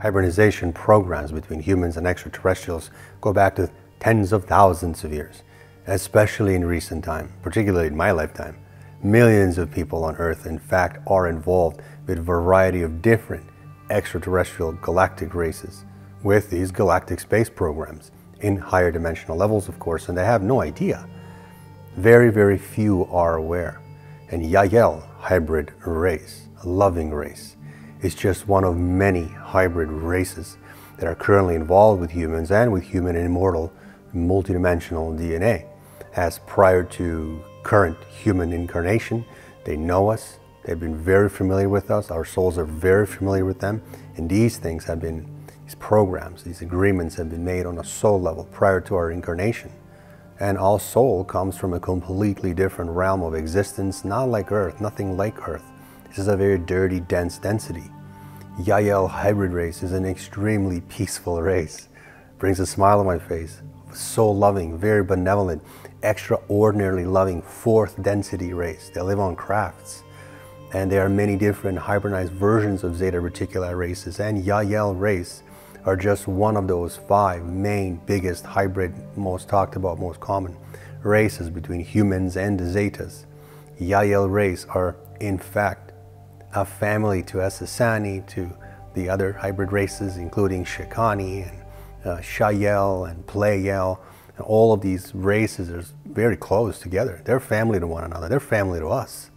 Hybridization programs between humans and extraterrestrials go back to tens of thousands of years, especially in recent time, particularly in my lifetime. Millions of people on Earth, in fact, are involved with a variety of different extraterrestrial galactic races with these galactic space programs in higher dimensional levels, of course, and they have no idea. Very, very few are aware. And Yael hybrid race, a loving race, is just one of many hybrid races that are currently involved with humans and with human immortal multidimensional DNA. As prior to current human incarnation, they know us, they've been very familiar with us, our souls are very familiar with them, and these things have been, these programs, these agreements have been made on a soul level prior to our incarnation. And our soul comes from a completely different realm of existence, not like Earth, nothing like Earth. This is a very dirty, dense density. Yael hybrid race is an extremely peaceful race. Brings a smile on my face. So loving, very benevolent, extraordinarily loving fourth density race. They live on crafts. And there are many different hybridized versions of Zeta Reticuli races, and Yael race are just one of those 5 main, biggest hybrid, most talked about, most common races between humans and the Zetas. Yael race are, in fact, a family to Essassani, to the other hybrid races, including Shikani and Shael and Pleiel. And all of these races are very close together. They're family to one another. They're family to us.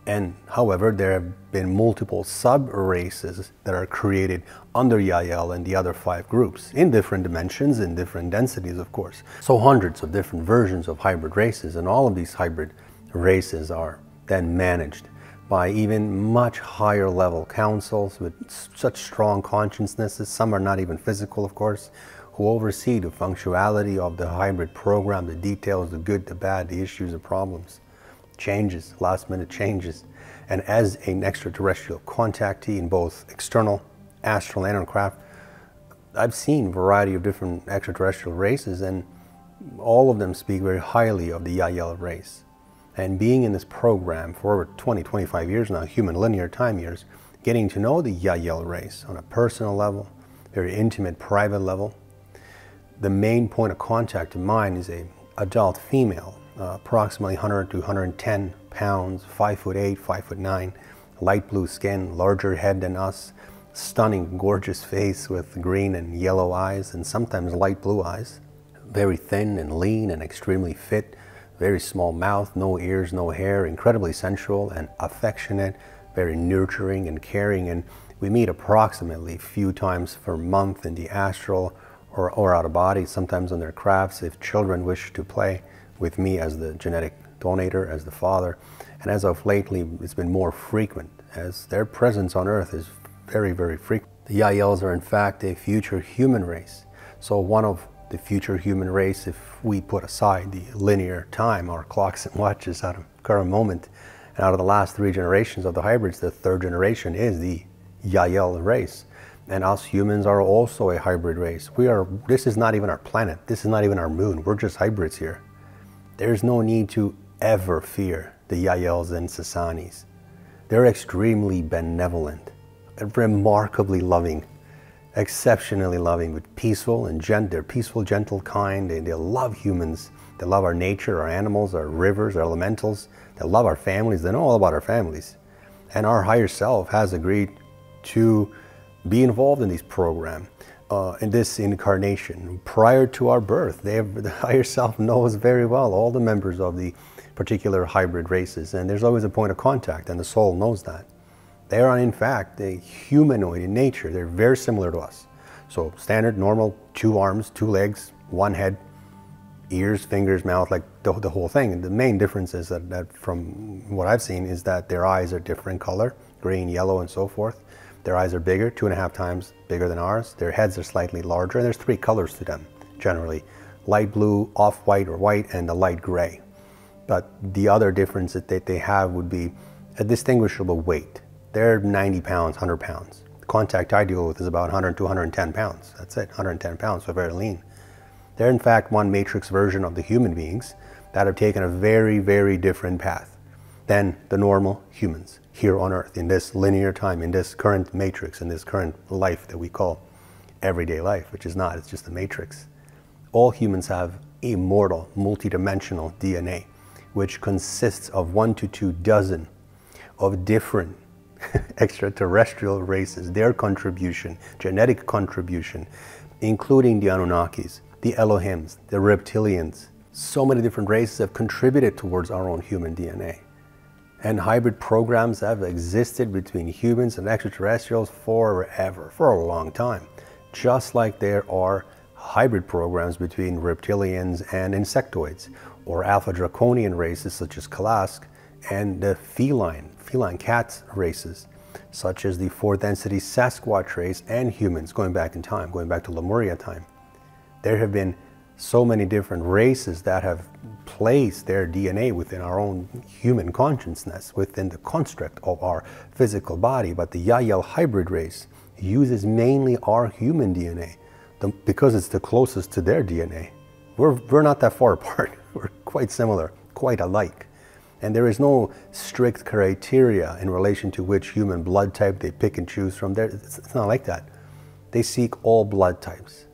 And however, there have been multiple sub-races that are created under Yael and the other 5 groups in different dimensions, in different densities, of course. So hundreds of different versions of hybrid races, and all of these hybrid races are then managed by even much higher level councils with such strong consciousnesses. Some are not even physical, of course, who oversee the functionality of the hybrid program, the details, the good, the bad, the issues, the problems, changes, last minute changes. And as an extraterrestrial contactee in both external, astral, and on craft, I've seen a variety of different extraterrestrial races, and all of them speak very highly of the Yael race. And being in this program for over 20, 25 years now, human linear time years, getting to know the Yael race on a personal level, very intimate, private level. The main point of contact of mine is an adult female, approximately 100 to 110 pounds, 5'8", 5'9", light blue skin, larger head than us, stunning, gorgeous face with green and yellow eyes, and sometimes light blue eyes. Very thin and lean and extremely fit. Very small mouth, no ears, no hair, incredibly sensual and affectionate, very nurturing and caring. And we meet approximately a few times per month in the astral or out of body, sometimes on their crafts if children wish to play with me as the genetic donator, as the father. And as of lately, it's been more frequent as their presence on Earth is very, very frequent. The Yaels are in fact a future human race. So one of the future human race, if we put aside the linear time, our clocks and watches out of current moment, and out of the last 3 generations of the hybrids, the 3rd generation is the Yael race. And us humans are also a hybrid race. This is not even our planet. This is not even our moon. We're just hybrids here. There's no need to ever fear the Yaels and Sassanis. They're extremely benevolent, remarkably loving, exceptionally loving, with peaceful and they're peaceful, gentle, kind. They love humans. They love our nature, our animals, our rivers, our elementals. They love our families. They know all about our families. And our higher self has agreed to be involved in this program, in this incarnation. Prior to our birth, the higher self knows very well all the members of the particular hybrid races, and there's always a point of contact, and the soul knows that. They are, in fact, a humanoid in nature. They're very similar to us. So standard, normal, 2 arms, 2 legs, 1 head, ears, fingers, mouth, like the whole thing. And the main difference is that from what I've seen is that their eyes are different color, green, yellow, and so forth. Their eyes are bigger, 2.5 times bigger than ours. Their heads are slightly larger, and there's 3 colors to them, generally. Light blue, off-white or white, and a light gray. But the other difference that they have would be a distinguishable weight. They're 90 pounds, 100 pounds. The contact I deal with is about 100 to 110 pounds. That's it, 110 pounds, so very lean. They're in fact one matrix version of the human beings that have taken a very, very different path. than the normal humans here on Earth, in this linear time, in this current matrix, in this current life that we call everyday life, which is not, it's just a matrix. All humans have immortal, multidimensional DNA, which consists of 1 to 2 dozen of different extraterrestrial races, their contribution, genetic contribution, including the Anunnakis, the Elohims, the reptilians. So many different races have contributed towards our own human DNA. And hybrid programs have existed between humans and extraterrestrials forever, for a long time. Just like there are hybrid programs between reptilians and insectoids, or alpha draconian races such as Kalask, and the feline cat races, such as the 4th density Sasquatch race, and humans, going back in time, going back to Lemuria time. There have been so many different races that have placed their DNA within our own human consciousness, within the construct of our physical body. But the Yahyel hybrid race uses mainly our human DNA because it's the closest to their DNA. We're not that far apart. We're quite similar, quite alike. And there is no strict criteria in relation to which human blood type they pick and choose from. It's not like that. They seek all blood types.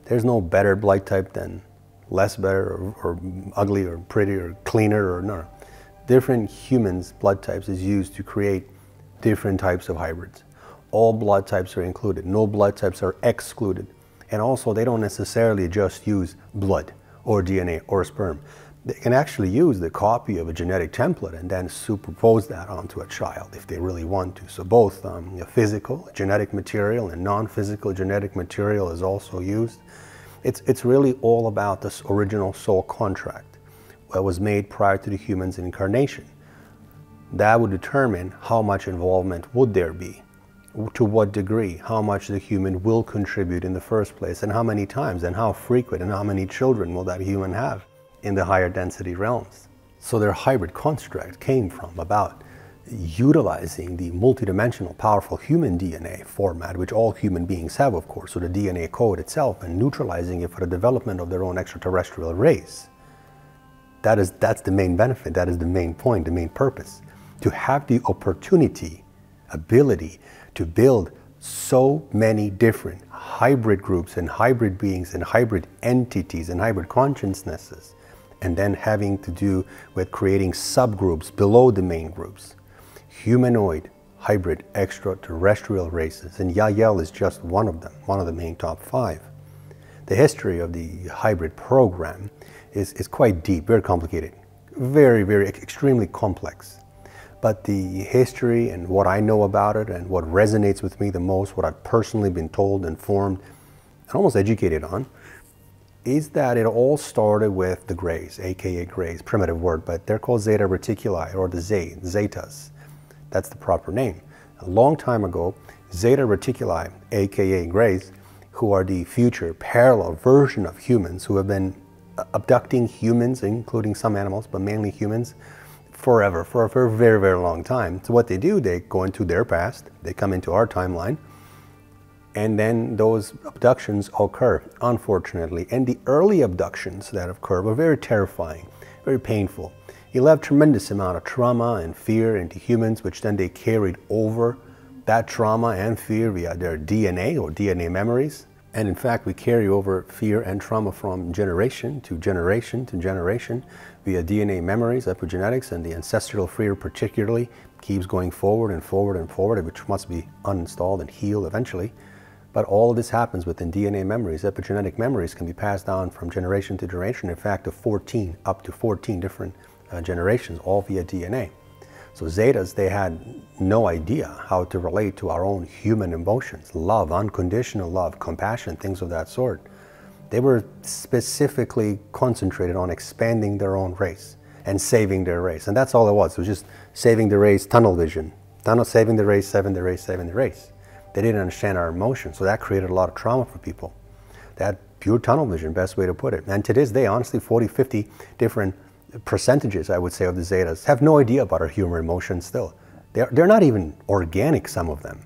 There's no better blood type than less better, or ugly, or pretty, or cleaner, or no. Different humans' blood types is used to create different types of hybrids. All blood types are included. No blood types are excluded. And also, they don't necessarily just use blood or DNA or sperm. They can actually use the copy of a genetic template and then superpose that onto a child if they really want to. So both physical genetic material and non-physical genetic material is also used. It's really all about this original soul contract that was made prior to the human's incarnation. That would determine how much involvement would there be, to what degree, how much the human will contribute in the first place, and how many times, and how frequent, and how many children will that human have in the higher density realms. So their hybrid construct came from about utilizing the multidimensional powerful human DNA format, which all human beings have, of course, so the DNA code itself, and neutralizing it for the development of their own extraterrestrial race. That's the main benefit, that is the main point, the main purpose. To have the opportunity, ability to build so many different hybrid groups and hybrid beings and hybrid entities and hybrid consciousnesses, and then having to do with creating subgroups below the main groups. Humanoid, hybrid, extraterrestrial races, and Yahyel is just one of them, one of the main top 5. The history of the hybrid program is quite deep, very complicated, very extremely complex. But the history and what I know about it and what resonates with me the most, what I've personally been told, informed, and almost educated on, is that it all started with the Greys, aka Greys, primitive word, but they're called Zeta Reticuli, or the Zetas. That's the proper name. A long time ago, Zeta Reticuli, aka Greys, who are the future parallel version of humans who have been abducting humans, including some animals, but mainly humans, forever, for a very long time. So what they do, they go into their past, they come into our timeline, and then those abductions occur, unfortunately. And the early abductions that occur were very terrifying, very painful. It left tremendous amount of trauma and fear into humans, which then they carried over that trauma and fear via their DNA or DNA memories. And in fact, we carry over fear and trauma from generation to generation to generation via DNA memories, epigenetics, and the ancestral fear particularly keeps going forward and forward and forward, which must be uninstalled and healed eventually. But all of this happens within DNA memories. Epigenetic memories can be passed down from generation to generation, in fact, up to 14 different generations, all via DNA. So Zetas, they had no idea how to relate to our own human emotions, love, unconditional love, compassion, things of that sort. They were specifically concentrated on expanding their own race and saving their race. And that's all it was. It was just saving the race, tunnel vision. Saving the race, saving the race, saving the race. They didn't understand our emotions, so that created a lot of trauma for people. They had pure tunnel vision, best way to put it. And to this day, honestly, 40, 50 different percentages, I would say, of the Zetas have no idea about our human emotions still. They're not even organic, some of them.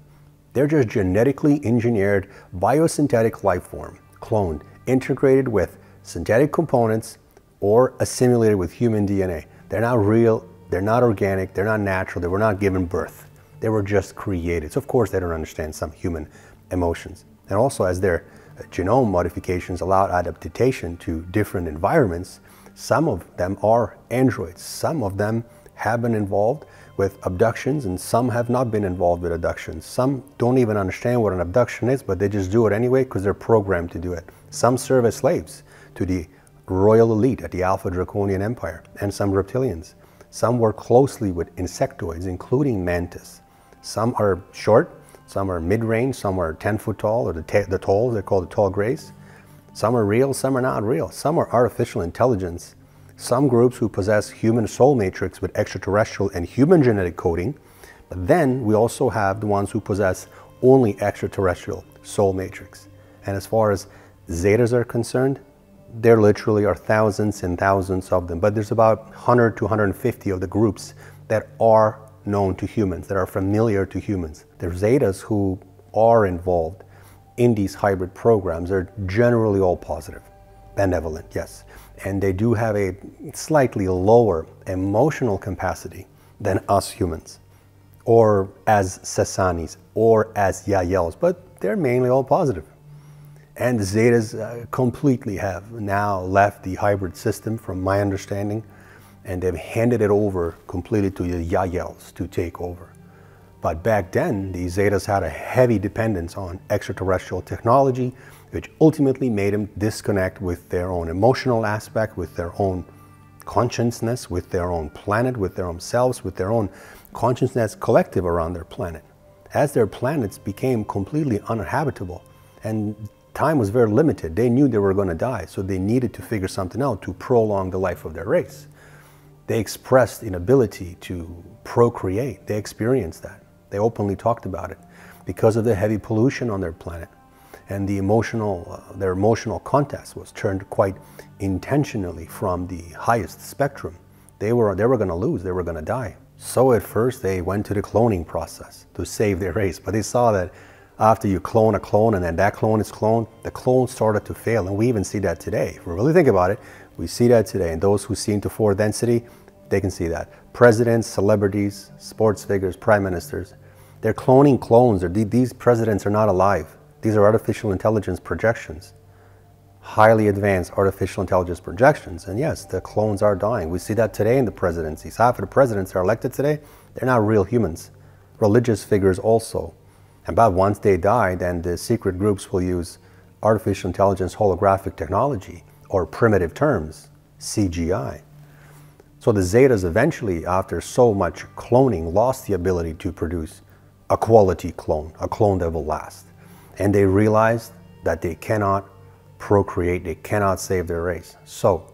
They're just genetically engineered biosynthetic life form, cloned, integrated with synthetic components, or assimilated with human DNA. They're not real They're not organic, they're not natural, they were not given birth. They were just created. So of course they don't understand some human emotions. And also, as their genome modifications allowed adaptation to different environments, some of them are androids. Some of them have been involved with abductions and some have not been involved with abductions. Some don't even understand what an abduction is, but they just do it anyway because they're programmed to do it. Some serve as slaves to the royal elite at the Alpha Draconian Empire, and some reptilians. Some work closely with insectoids, including mantis. Some are short, some are mid-range, some are 10-foot tall, or the talls, they're called the tall grays. Some are real, some are not real. Some are artificial intelligence. Some groups who possess human soul matrix with extraterrestrial and human genetic coding. But then we also have the ones who possess only extraterrestrial soul matrix. And as far as Zetas are concerned, there literally are thousands and thousands of them. But there's about 100 to 150 of the groups that are known to humans, that are familiar to humans. There's Zetas who are involved in these hybrid programs. They're generally all positive, benevolent, yes. And they do have a slightly lower emotional capacity than us humans, or as Sasanis, or as Yaels, but they're mainly all positive. And the Zetas completely have now left the hybrid system, from my understanding, and they've handed it over completely to the Yaels to take over. But back then, the Zetas had a heavy dependence on extraterrestrial technology, which ultimately made them disconnect with their own emotional aspect, with their own consciousness, with their own planet, with their own selves, with their own consciousness collective around their planet. As their planets became completely uninhabitable, and time was very limited, they knew they were going to die, so they needed to figure something out to prolong the life of their race. They expressed inability to procreate. They experienced that. They openly talked about it because of the heavy pollution on their planet. And the their emotional context was turned quite intentionally from the highest spectrum. They were going to lose, they were going to die. So at first they went to the cloning process to save their race, but they saw that after you clone a clone and then that clone is cloned, the clone started to fail. And we even see that today. If we really think about it, we see that today. And those who see into fourth density, they can see that. Presidents, celebrities, sports figures, prime ministers, they're cloning clones. These presidents are not alive. These are artificial intelligence projections, highly advanced artificial intelligence projections. And yes, the clones are dying. We see that today in the presidencies. Half of the presidents that are elected today, they're not real humans. Religious figures also. And but once they die, then the secret groups will use artificial intelligence holographic technology, or primitive terms, CGI. So the Zetas eventually, after so much cloning, lost the ability to produce a quality clone, a clone that will last. And they realized that they cannot procreate, they cannot save their race. So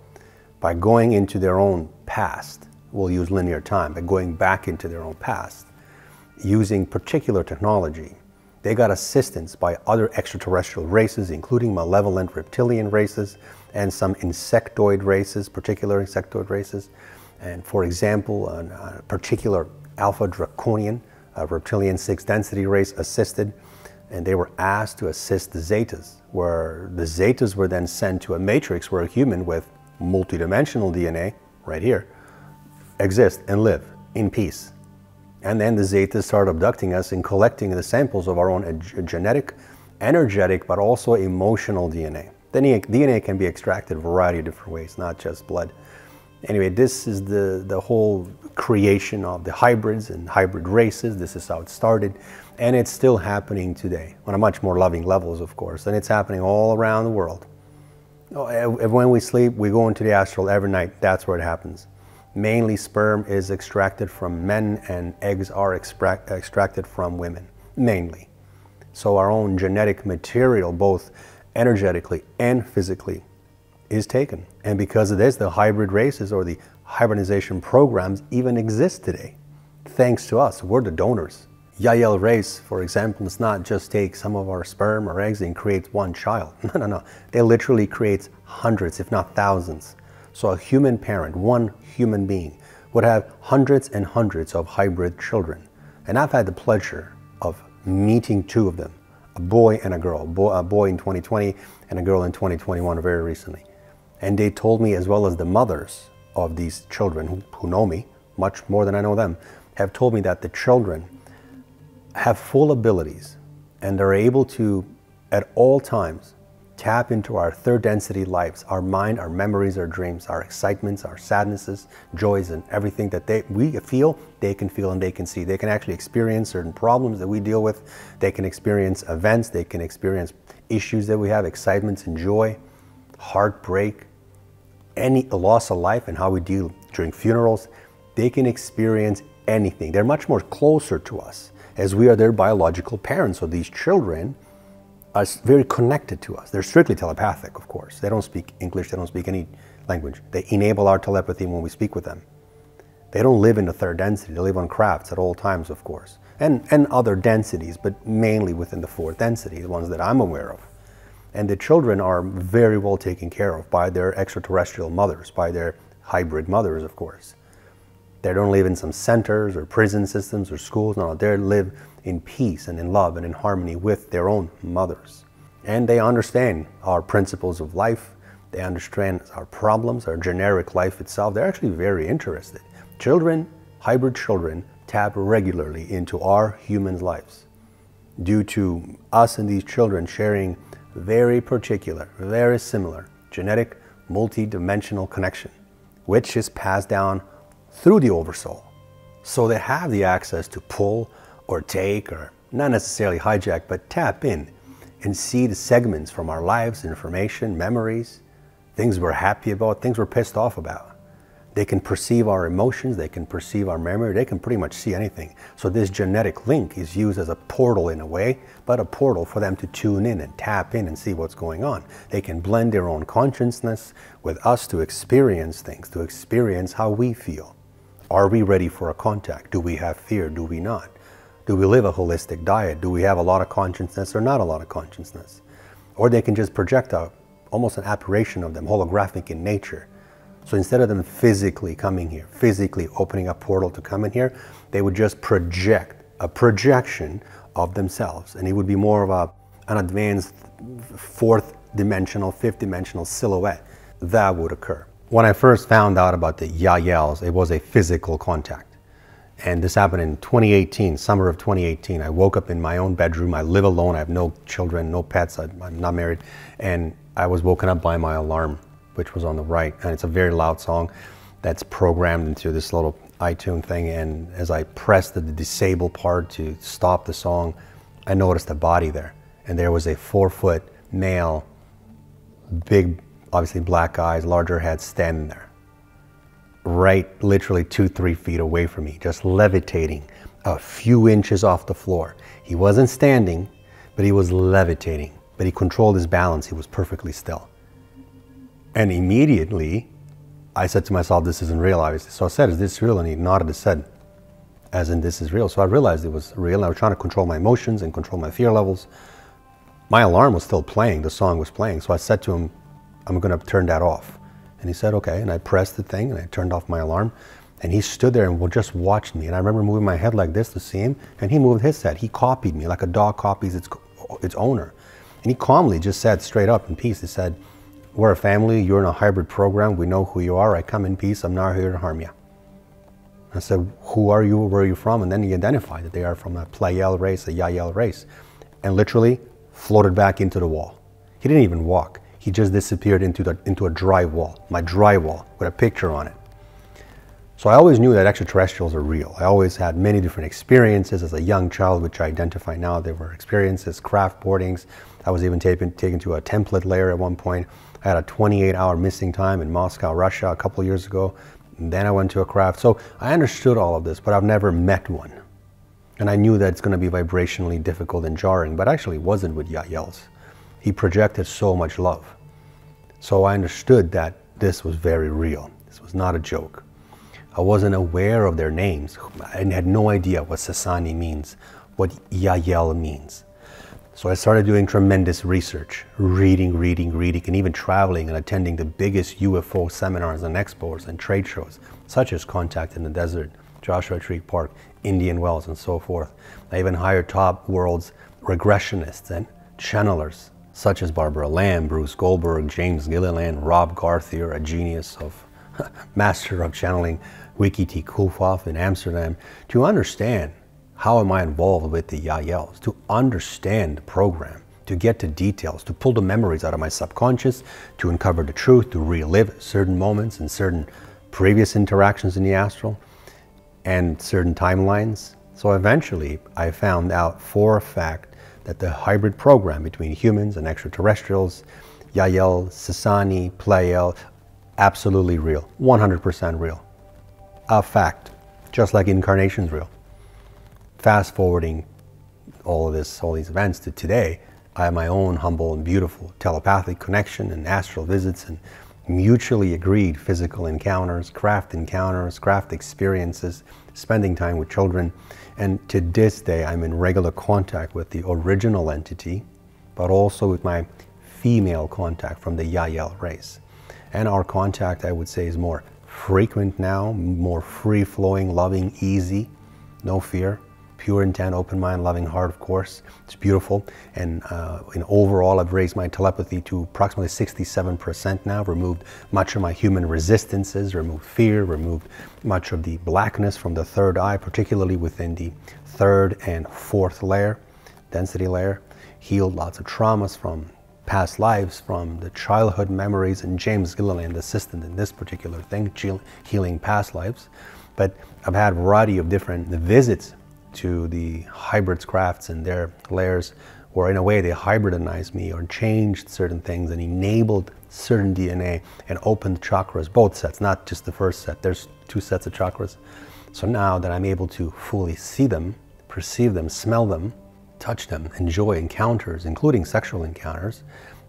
by going into their own past, we'll use linear time, by going back into their own past, using particular technology, they got assistance by other extraterrestrial races, including malevolent reptilian races and some insectoid races, particular insectoid races. And for example, a particular Alpha Draconian, a reptilian 6th density race assisted, and they were asked to assist the Zetas, where the Zetas were then sent to a matrix where a human with multidimensional DNA, right here, exists and live in peace. And then the Zetas start abducting us and collecting the samples of our own genetic, energetic, but also emotional DNA. The DNA can be extracted a variety of different ways, not just blood. Anyway, this is the whole creation of the hybrids and hybrid races. This is how it started. And it's still happening today, on a much more loving levels, of course. And it's happening all around the world. When we sleep, we go into the astral every night. That's where it happens. Mainly sperm is extracted from men and eggs are extracted from women, mainly. So our own genetic material, both energetically and physically, is taken. And because of this, the hybrid races or the hybridization programs even exist today. Thanks to us, we're the donors. Yael race, for example, does not just take some of our sperm or eggs and create one child. No. They literally create hundreds, if not thousands. So a human parent, one human being, would have hundreds and hundreds of hybrid children. And I've had the pleasure of meeting two of them, a boy and a girl, a boy in 2020 and a girl in 2021 very recently. And they told me, as well as the mothers of these children who know me, much more than I know them, have told me that the children have full abilities and they're able to, at all times, tap into our third density lives, our mind, our memories, our dreams, our excitements, our sadnesses, joys, and everything that we feel, they can feel and they can see. They can actually experience certain problems that we deal with. They can experience events, they can experience issues that we have, excitements and joy, heartbreak, any loss of life and how we deal during funerals. They can experience anything. They're much more closer to us as we are their biological parents. So these children are very connected to us. They're strictly telepathic, of course. They don't speak English, they don't speak any language. They enable our telepathy when we speak with them. They don't live in the third density, they live on crafts at all times, of course. And other densities, but mainly within the fourth density, the ones that I'm aware of. And the children are very well taken care of by their extraterrestrial mothers, by their hybrid mothers, of course. They don't live in some centers or prison systems or schools. No, they live in peace and in love and in harmony with their own mothers. And they understand our principles of life. They understand our problems, our generic life itself. They're actually very interested. Children, hybrid children, tap regularly into our human lives due to us and these children sharing very particular, very similar genetic multi-dimensional connection, which is passed down through the oversoul. So they have the access to pull or take, or not necessarily hijack, but tap in and see the segments from our lives, information, memories, things we're happy about, things we're pissed off about. They can perceive our emotions, they can perceive our memory, they can pretty much see anything. So this genetic link is used as a portal in a way, but a portal for them to tune in and tap in and see what's going on. They can blend their own consciousness with us to experience things, to experience how we feel. Are we ready for a contact? Do we have fear? Do we not? Do we live a holistic diet? Do we have a lot of consciousness or not a lot of consciousness? Or they can just project out almost an apparition of them, holographic in nature. So instead of them physically coming here, physically opening a portal to come in here, they would just project a projection of themselves. And it would be more of an advanced fourth dimensional, fifth dimensional silhouette that would occur. When I first found out about the Yahyels, it was a physical contact. And this happened in 2018, summer of 2018. I woke up in my own bedroom. I live alone. I have no children, no pets. I'm not married. And I was woken up by my alarm, which was on the right. And it's a very loud song that's programmed into this little iTunes thing. And as I pressed the disable part to stop the song, I noticed a body there. And there was a 4-foot male, big, obviously black eyes, larger head, standing there. Right, literally 2-3 feet away from me, just levitating a few inches off the floor. He wasn't standing, but he was levitating. But he controlled his balance. He was perfectly still. And immediately, I said to myself, this isn't real, obviously. So I said, is this real? And he nodded his head, as in this is real. So I realized it was real. I was trying to control my emotions and control my fear levels. My alarm was still playing. The song was playing. So I said to him, I'm going to turn that off. And he said, okay. And I pressed the thing and I turned off my alarm. And he stood there and just watched me. And I remember moving my head like this to see him. And he moved his head. He copied me like a dog copies its owner. And he calmly just said straight up in peace, he said, we're a family. You're in a hybrid program. We know who you are. I come in peace. I'm not here to harm you. I said, who are you? Where are you from? And then he identified that they are from a Pleiel race, a Yahyel race. And literally floated back into the wall. He didn't even walk. He just disappeared into a dry wall, my dry wall, with a picture on it. So I always knew that extraterrestrials are real. I always had many different experiences as a young child, which I identify now. They were experiences, craft boardings. I was even taken to a template layer at one point. I had a 28-hour missing time in Moscow, Russia, a couple of years ago. And then I went to a craft. So I understood all of this, but I've never met one. And I knew that it's going to be vibrationally difficult and jarring, but actually it wasn't with Yahyels. He projected so much love. So I understood that this was very real. This was not a joke. I wasn't aware of their names. I had no idea what Sasani means, what Yahyel means. So I started doing tremendous research, reading, and even traveling and attending the biggest UFO seminars and expos and trade shows, such as Contact in the Desert, Joshua Tree Park, Indian Wells, and so forth. I even hired top world's regressionists and channelers, such as Barbara Lamb, Bruce Goldberg, James Gilliland, Rob Garthier, a genius of master of channeling Wiki T. Kulfhof in Amsterdam, to understand how am I involved with the Yaels, to understand the program, to get to details, to pull the memories out of my subconscious, to uncover the truth, to relive certain moments and certain previous interactions in the astral and certain timelines. So eventually I found out for a fact that the hybrid program between humans and extraterrestrials, Yael, Sasani, Pleyel, absolutely real, 100% real. A fact, just like incarnation's real. Fast forwarding all these events to today, I have my own humble and beautiful telepathic connection and astral visits and mutually agreed physical encounters, craft experiences, spending time with children. And to this day, I'm in regular contact with the original entity, but also with my female contact from the Yael race. And our contact, I would say, is more frequent now, more free-flowing, loving, easy, no fear, pure intent, open mind, loving heart, of course. It's beautiful. And overall, I've raised my telepathy to approximately 67% now, removed much of my human resistances, removed fear, removed much of the blackness from the third eye, particularly within the third and fourth layer, density layer, healed lots of traumas from past lives, from the childhood memories, and James Gilliland, assistant in this particular thing, healing past lives. But I've had a variety of different visits to the hybrids crafts and their layers, where in a way they hybridized me or changed certain things and enabled certain DNA and opened chakras, both sets, not just the first set. There's 2 sets of chakras. So now that I'm able to fully see them, perceive them, smell them, touch them, enjoy encounters, including sexual encounters,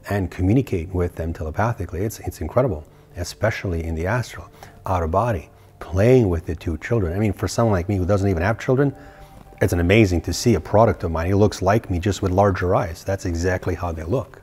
and communicate with them telepathically, it's incredible, especially in the astral, out of body, playing with the 2 children. I mean, for someone like me who doesn't even have children, it's amazing to see a product of mine. He looks like me, just with larger eyes. That's exactly how they look.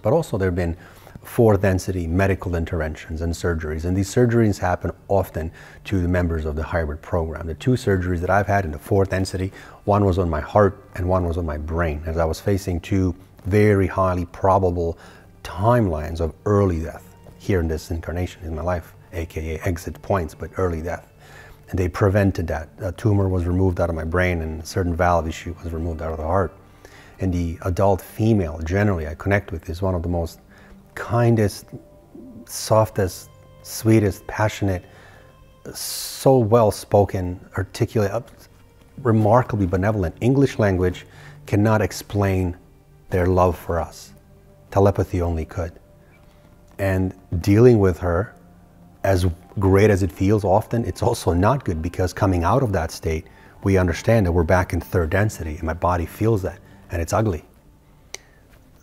But also there have been 4th density medical interventions and surgeries, and these surgeries happen often to the members of the hybrid program. The 2 surgeries that I've had in the 4th density, one was on my heart and one was on my brain, as I was facing 2 very highly probable timelines of early death here in this incarnation in my life, aka exit points, but early death. And they prevented that. A tumor was removed out of my brain and a certain valve issue was removed out of the heart. And the adult female, generally, I connect with is one of the most kindest, softest, sweetest, passionate, so well-spoken, articulate, remarkably benevolent. English language cannot explain their love for us. Telepathy only could. And dealing with her, as great as it feels often, it's also not good, because coming out of that state, we understand that we're back in 3rd density, and my body feels that, and it's ugly.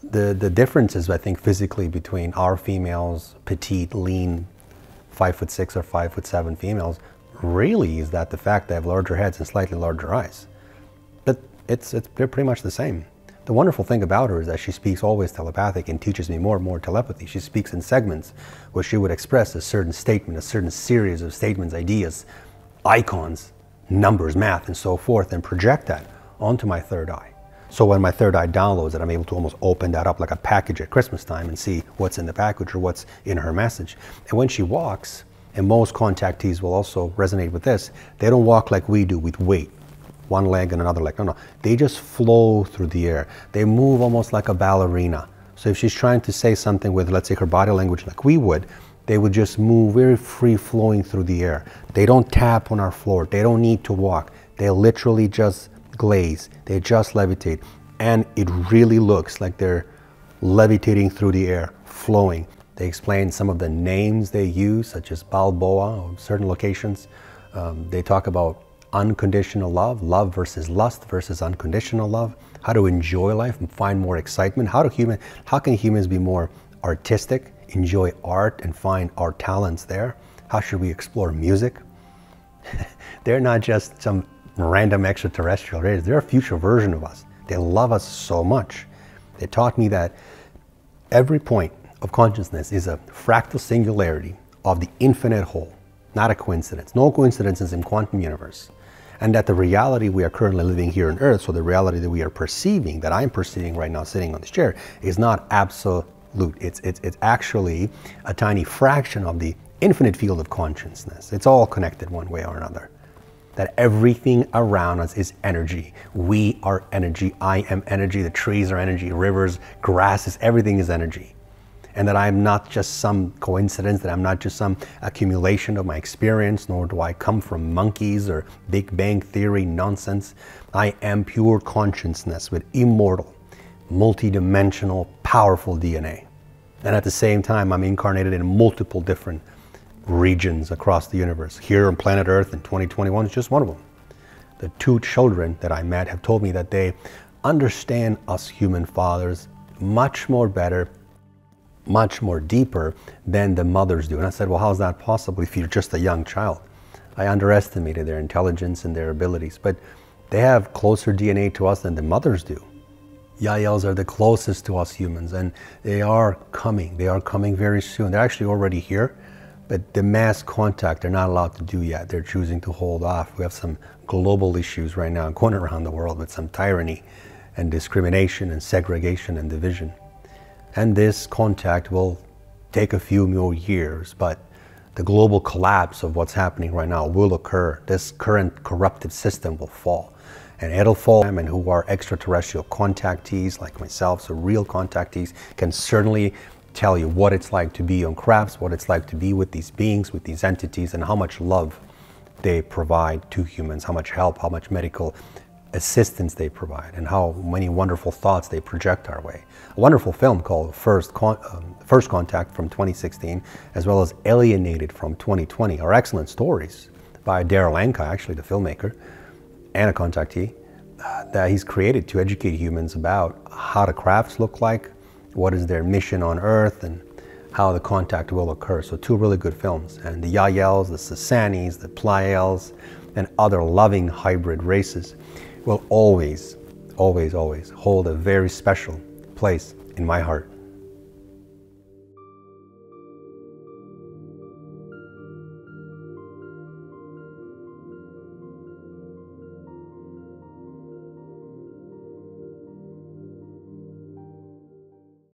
The differences, I think, physically between our females, petite, lean, 5'6" or 5'7" females, really is that the fact they have larger heads and slightly larger eyes. But they're pretty much the same. The wonderful thing about her is that she speaks always telepathic and teaches me more and more telepathy. She speaks in segments where she would express a certain statement, a certain series of statements, ideas, icons, numbers, math, and so forth, and project that onto my 3rd eye. So when my 3rd eye downloads it, I'm able to almost open that up like a package at Christmas time and see what's in the package or what's in her message. And when she walks, and most contactees will also resonate with this, they don't walk like we do with weight. One leg and another leg. No. They just flow through the air. They move almost like a ballerina. So if she's trying to say something with, let's say, her body language like we would, they would just move very free flowing through the air. They don't tap on our floor. They don't need to walk. They literally just glaze. They just levitate. And it really looks like they're levitating through the air, flowing. They explain some of the names they use, such as Balboa or certain locations. They talk about unconditional love, love versus lust versus unconditional love, how to enjoy life and find more excitement, how can humans be more artistic, enjoy art and find our talents there, how should we explore music. They're not just some random extraterrestrial race, they're a future version of us. They love us so much. They taught me that every point of consciousness is a fractal singularity of the infinite whole, not a coincidence. No coincidences in quantum universe. And that the reality we are currently living here on Earth, so the reality that we are perceiving, that I'm perceiving right now sitting on this chair, is not absolute. It's actually a tiny fraction of the infinite field of consciousness. It's all connected one way or another. That everything around us is energy. We are energy. I am energy. The trees are energy. Rivers, grasses, everything is energy. And that I'm not just some coincidence, that I'm not just some accumulation of my experience, nor do I come from monkeys or Big Bang Theory nonsense. I am pure consciousness with immortal, multidimensional, powerful DNA. And at the same time, I'm incarnated in multiple different regions across the universe. Here on planet Earth in 2021 is just one of them. The 2 children that I met have told me that they understand us human fathers much more better, much more deeper than the mothers do. And I said, well, how is that possible if you're just a young child? I underestimated their intelligence and their abilities, but they have closer DNA to us than the mothers do. Yaels are the closest to us humans, and they are coming. They are coming very soon. They're actually already here, but the mass contact they're not allowed to do yet. They're choosing to hold off. We have some global issues right now going around the world with some tyranny and discrimination and segregation and division. And this contact will take a few more years, but the global collapse of what's happening right now will occur. This current corrupted system will fall. And it'll fall, and who are extraterrestrial contactees like myself, so real contactees, can certainly tell you what it's like to be on crafts, what it's like to be with these beings, with these entities, and how much love they provide to humans, how much help, how much medical assistance they provide, and how many wonderful thoughts they project our way. A wonderful film called First Contact from 2016, as well as Alienated from 2020, are excellent stories by Darryl Anka, actually the filmmaker, and a contactee, that he's created to educate humans about how the crafts look like, what is their mission on Earth, and how the contact will occur. So 2 really good films. And the Yaels, the Sasanis, the Pleiades, and other loving hybrid races will always, always, always hold a very special place in my heart.